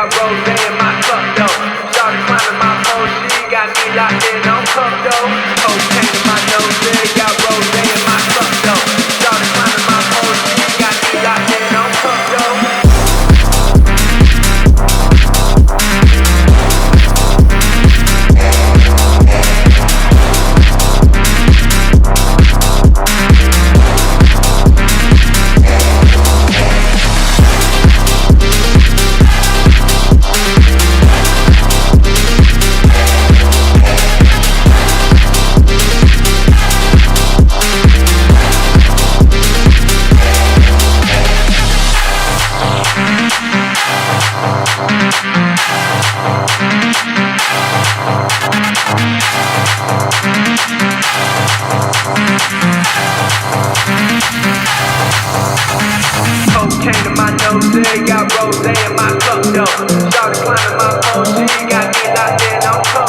got rose in my cup though. Started climbing my pole, she got me locked in on cup though. Cocaine in my nose, got rose in my cup though. Started climbing my pole, she got me locked in on cup though. Cocaine in my nose, got rose in my cup though. Started climbing my pole, she got me locked in on cup.